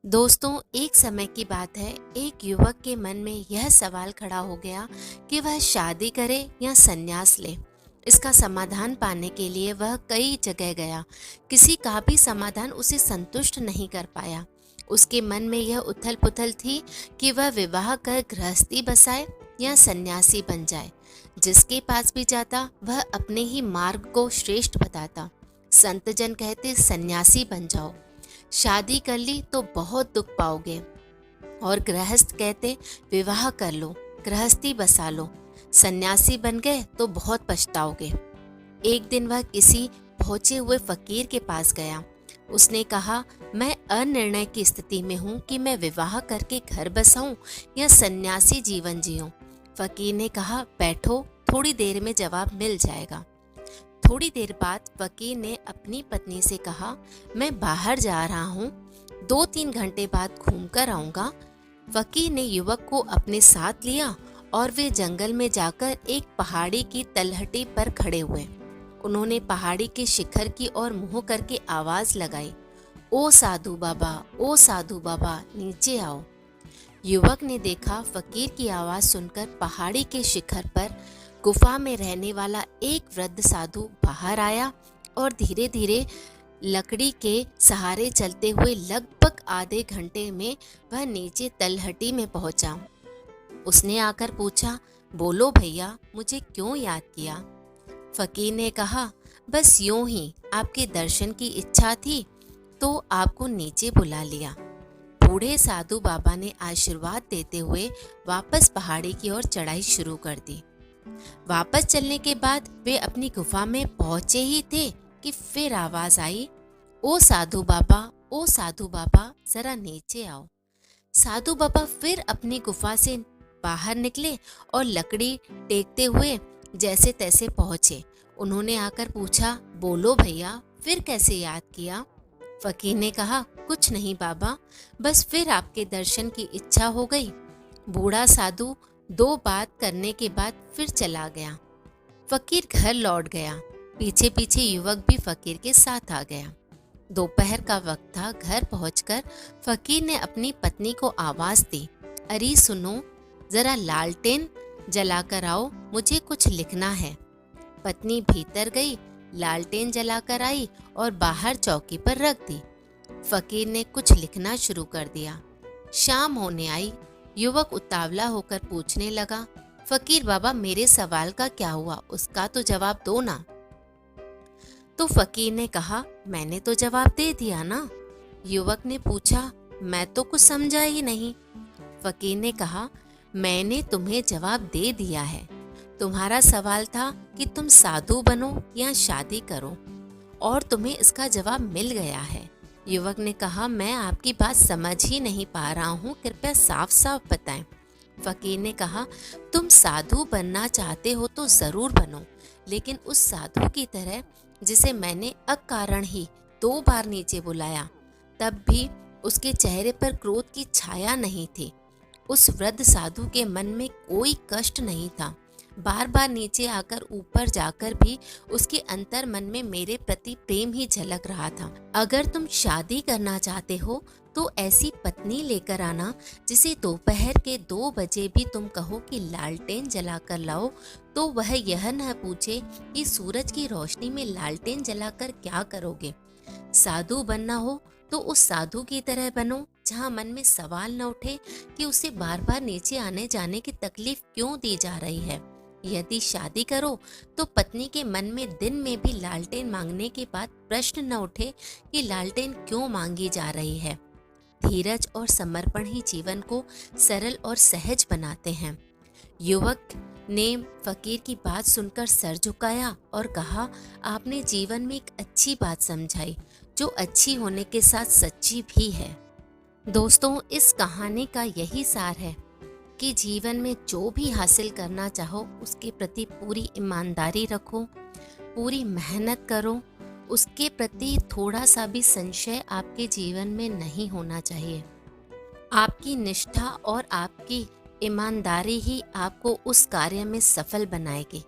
दोस्तों, एक समय की बात है, एक युवक के मन में यह सवाल खड़ा हो गया कि वह शादी करे या संन्यास ले। इसका समाधान पाने के लिए वह कई जगह गया। किसी का भी समाधान उसे संतुष्ट नहीं कर पाया। उसके मन में यह उथल पुथल थी कि वह विवाह कर गृहस्थी बसाए या सन्यासी बन जाए। जिसके पास भी जाता वह अपने ही मार्ग को श्रेष्ठ बताता। संत जन कहते सन्यासी बन जाओ, शादी कर ली तो बहुत दुख पाओगे, और गृहस्थ कहते विवाह कर लो, गृहस्थी बसा लो। सन्यासी बन गए तो बहुत पछताओगे। एक दिन वह किसी पहुंचे हुए फकीर के पास गया। उसने कहा, मैं अनिर्णय की स्थिति में हूँ कि मैं विवाह करके घर बसाऊं या सन्यासी जीवन जीऊं। फकीर ने कहा, बैठो, थोड़ी देर में जवाब मिल जाएगा। थोड़ी देर बाद फकीर ने अपनी पत्नी से कहा, मैं बाहर जा रहा हूँ, 2-3 घंटे बाद घूम कर आऊंगा। फकीर ने युवक को अपने साथ लिया और वे जंगल में जाकर एक पहाड़ी की तलहटी पर खड़े हुए। उन्होंने पहाड़ी के शिखर की ओर मुंह करके आवाज लगाई, ओ साधु बाबा, ओ साधु बाबा, नीचे आओ। युवक ने देखा, फकीर की आवाज सुनकर पहाड़ी के शिखर पर गुफा में रहने वाला एक वृद्ध साधु बाहर आया और धीरे धीरे लकड़ी के सहारे चलते हुए लगभग आधे घंटे में वह नीचे तलहटी में पहुंचा। उसने आकर पूछा, बोलो भैया, मुझे क्यों याद किया? फकीर ने कहा, बस यूं ही आपके दर्शन की इच्छा थी तो आपको नीचे बुला लिया। बूढ़े साधु बाबा ने आशीर्वाद देते हुए वापस पहाड़ी की ओर चढ़ाई शुरू कर दी। वापस चलने के बाद वे अपनी गुफा में पहुंचे ही थे कि फिर आवाज आई, ओ साधु बाबा, ओ साधु बाबा, जरा नीचे आओ। साधु बाबा फिर अपनी गुफा से बाहर निकले और लकड़ी टेकते हुए जैसे तैसे पहुंचे। उन्होंने आकर पूछा, बोलो भैया, फिर कैसे याद किया? फकीर ने कहा, कुछ नहीं बाबा, बस फिर आपके दर्शन की इच्छा हो गई। बूढ़ा साधु 2 बात करने के बाद फिर चला गया। फकीर घर लौट गया। पीछे पीछे युवक भी फकीर के साथ आ गया। दोपहर का वक्त था। घर पहुंचकर फकीर ने अपनी पत्नी को आवाज दी, अरे सुनो, जरा लालटेन जलाकर आओ, मुझे कुछ लिखना है। पत्नी भीतर गई, लालटेन जलाकर आई और बाहर चौकी पर रख दी। फकीर ने कुछ लिखना शुरू कर दिया। शाम होने आई। युवक उतावला होकर पूछने लगा, फकीर बाबा, मेरे सवाल का क्या हुआ? उसका तो जवाब दो ना। तो फकीर ने कहा, मैंने तो जवाब दे दिया ना। युवक ने पूछा, मैं तो कुछ समझा ही नहीं। फकीर ने कहा, मैंने तुम्हें जवाब दे दिया है। तुम्हारा सवाल था कि तुम साधु बनो या शादी करो, और तुम्हें इसका जवाब मिल गया है। युवक ने कहा, मैं आपकी बात समझ ही नहीं पा रहा हूँ, कृपया साफ साफ बताएं। फकीर ने कहा, तुम साधु बनना चाहते हो तो जरूर बनो, लेकिन उस साधु की तरह जिसे मैंने अकारण ही 2 बार नीचे बुलाया। तब भी उसके चेहरे पर क्रोध की छाया नहीं थी। उस वृद्ध साधु के मन में कोई कष्ट नहीं था। बार बार नीचे आकर ऊपर जाकर भी उसके अंतर मन में मेरे प्रति प्रेम ही झलक रहा था। अगर तुम शादी करना चाहते हो तो ऐसी पत्नी लेकर आना जिसे दोपहर के 2 बजे भी तुम कहो कि लालटेन जलाकर लाओ तो वह यह न पूछे कि सूरज की रोशनी में लालटेन जलाकर क्या करोगे। साधु बनना हो तो उस साधु की तरह बनो जहाँ मन में सवाल न उठे कि उसे बार बार नीचे आने जाने की तकलीफ क्यों दी जा रही है। यदि शादी करो तो पत्नी के मन में दिन में भी लालटेन मांगने के बाद प्रश्न न उठे कि लालटेन क्यों मांगी जा रही है। धीरज और समर्पण ही जीवन को सरल और सहज बनाते हैं। युवक ने फकीर की बात सुनकर सर झुकाया और कहा, आपने जीवन में एक अच्छी बात समझाई जो अच्छी होने के साथ सच्ची भी है। दोस्तों, इस कहानी का यही सार है कि जीवन में जो भी हासिल करना चाहो उसके प्रति पूरी ईमानदारी रखो, पूरी मेहनत करो। उसके प्रति थोड़ा सा भी संशय आपके जीवन में नहीं होना चाहिए। आपकी निष्ठा और आपकी ईमानदारी ही आपको उस कार्य में सफल बनाएगी।